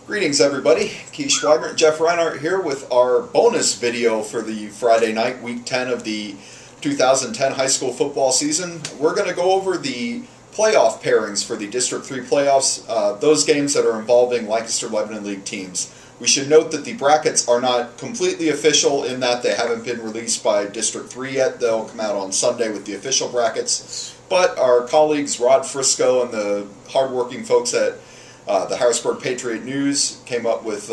Greetings everybody, Keith Schweiger and Jeff Reinhardt here with our bonus video for the Friday night, week 10 of the 2010 high school football season. We're going to go over the playoff pairings for the District 3 playoffs, those games that are involving Lancaster Lebanon League teams. We should note that the brackets are not completely official in that they haven't been released by District 3 yet. They'll come out on Sunday with the official brackets. But our colleagues Rod Frisco and the hardworking folks at the Harrisburg Patriot News came up with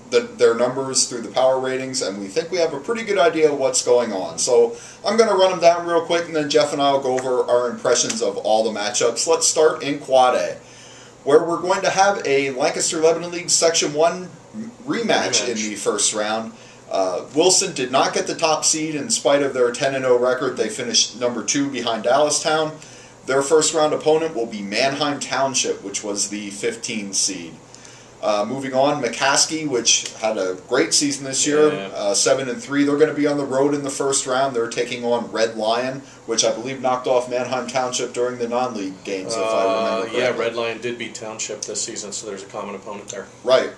their numbers through the power ratings, and we think we have a pretty good idea of what's going on. So I'm going to run them down real quick, and then Jeff and I will go over our impressions of all the matchups. Let's start in Quad A, where we're going to have a Lancaster Lebanon League Section 1 rematch in the first round. Wilson did not get the top seed in spite of their 10-0 record. They finished number 2 behind Dallastown. Their first round opponent will be Manheim Township, which was the 15 seed. Moving on, McCaskey, which had a great season this year, 7-3. They're going to be on the road in the first round. They're taking on Red Lion, which I believe knocked off Manheim Township during the non-league games, if I remember correctly. Yeah, Red Lion did beat Township this season, so there's a common opponent there. Right.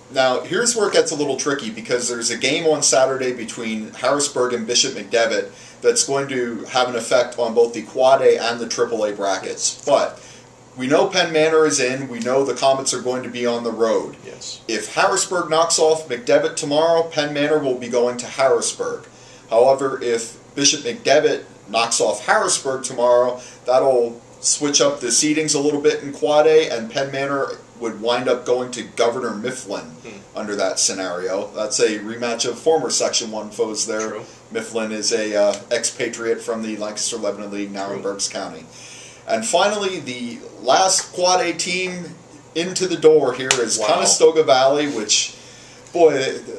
Now, here's where it gets a little tricky, because there's a game on Saturday between Harrisburg and Bishop McDevitt that's going to have an effect on both the Quad A and the AAA brackets. But we know Penn Manor is in. We know the Comets are going to be on the road. Yes. If Harrisburg knocks off McDevitt tomorrow, Penn Manor will be going to Harrisburg. However, if Bishop McDevitt knocks off Harrisburg tomorrow, that'll switch up the seedings a little bit in Quad A, and Penn Manor would wind up going to Governor Mifflin under that scenario. That's a rematch of former Section 1 foes there. True. Mifflin is a expatriate from the Lancaster Lebanon League, now in Berks County. And finally, the last Quad A team into the door here is Conestoga Valley, which, boy,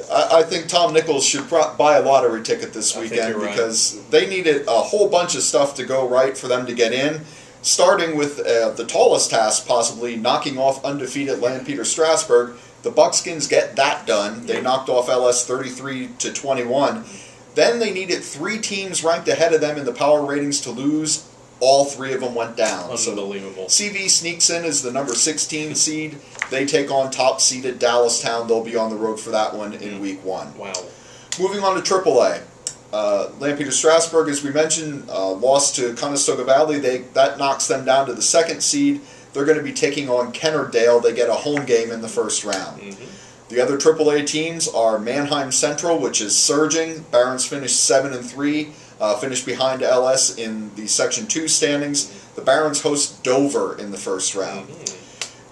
I think Tom Nichols should buy a lottery ticket this weekend, because they needed a whole bunch of stuff to go right for them to get in. Starting with the tallest task, possibly knocking off undefeated Lampeter Strasburg. The Buckskins get that done. They knocked off LS 33-21. Then they needed 3 teams ranked ahead of them in the power ratings to lose. All 3 of them went down. Unbelievable. So CV sneaks in as the number 16 seed. They take on top-seeded Dallastown. They'll be on the road for that one in Week 1. Wow. Moving on to AAA. Lampeter Strasburg, as we mentioned, lost to Conestoga Valley. That knocks them down to the 2nd seed. They're going to be taking on Kennardale. They get a home game in the first round. The other AAA teams are Manheim Central, which is surging. Barons finished 7-3, finished behind LS in the Section 2 standings. The Barons host Dover in the first round.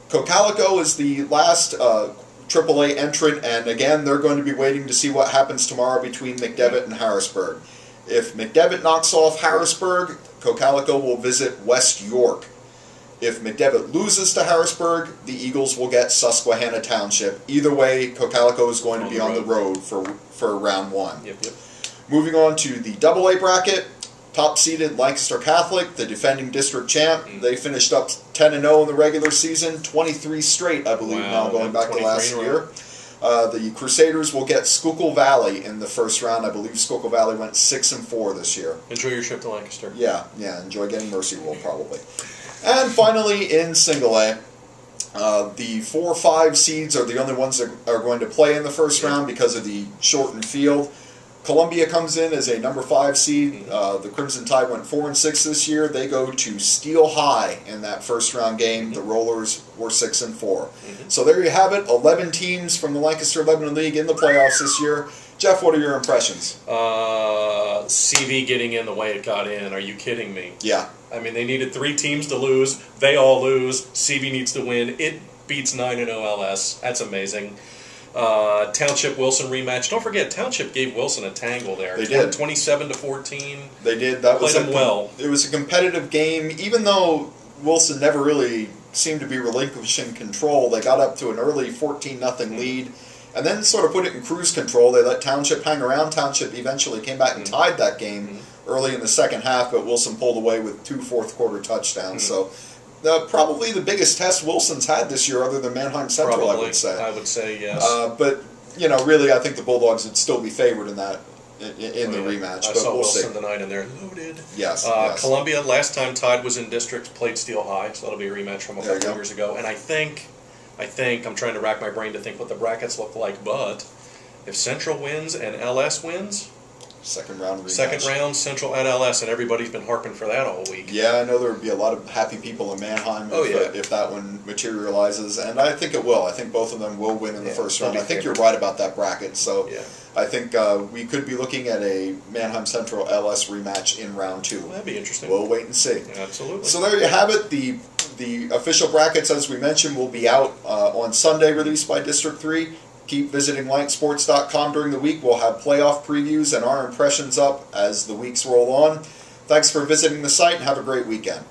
Cocalico is the last AAA entrant, and again, they're going to be waiting to see what happens tomorrow between McDevitt and Harrisburg. If McDevitt knocks off Harrisburg, Cocalico will visit West York. If McDevitt loses to Harrisburg, the Eagles will get Susquehanna Township. Either way, Cocalico is going to be on the road for round 1. Moving on to the AA bracket, top-seeded Lancaster Catholic, the defending district champ. They finished up 10-0 in the regular season, 23 straight, I believe, now going back to last year. The Crusaders will get Schuylkill Valley in the first round. I believe Schuylkill Valley went 6-4 this year. Enjoy your trip to Lancaster. Yeah, enjoy getting Mercy Rule, probably. And finally, in Single A, the 4-5 seeds are the only ones that are going to play in the first round because of the shortened field. Columbia comes in as a number 5 seed. The Crimson Tide went 4-6 this year. They go to Steel High in that first round game. The Rollers were 6-4. So there you have it. 11 teams from the Lancaster Lebanon League in the playoffs this year. Jeff, what are your impressions? CV getting in the way it got in. Are you kidding me? Yeah. I mean, they needed 3 teams to lose. They all lose. CV needs to win. It beats 9-0 LS. That's amazing. Township Wilson rematch. Don't forget, Township gave Wilson a tangle there. They did. 27-14. They did. That was played them well. It was a competitive game, even though Wilson never really seemed to be relinquishing control. They got up to an early 14-0 lead, and then sort of put it in cruise control. They let Township hang around. Township eventually came back and tied that game early in the second half, but Wilson pulled away with 2 fourth-quarter touchdowns. So probably the biggest test Wilson's had this year, other than Manheim Central, probably, I would say. Yes. But, really, I think the Bulldogs would still be favored in that in the rematch. I saw Wilson tonight, and they're loaded. Yes, Columbia, last time Tide was in district, played Steel High, so that'll be a rematch from a couple years ago. And I think I think, I'm trying to rack my brain to think what the brackets look like, but if Central wins and LS wins, Second round rematch. second round, Central at LS, and everybody's been harping for that all week. Yeah, I know there would be a lot of happy people in Manheim if that one materializes, and I think it will. I think both of them will win in the first round. I think you're right about that bracket, so I think we could be looking at a Manheim Central LS rematch in round 2. Well, that'd be interesting. We'll wait and see. Absolutely. So there you have it. The official brackets, as we mentioned, will be out on Sunday, released by District 3. Keep visiting LionsSports.com during the week. We'll have playoff previews and our impressions up as the weeks roll on. Thanks for visiting the site and have a great weekend.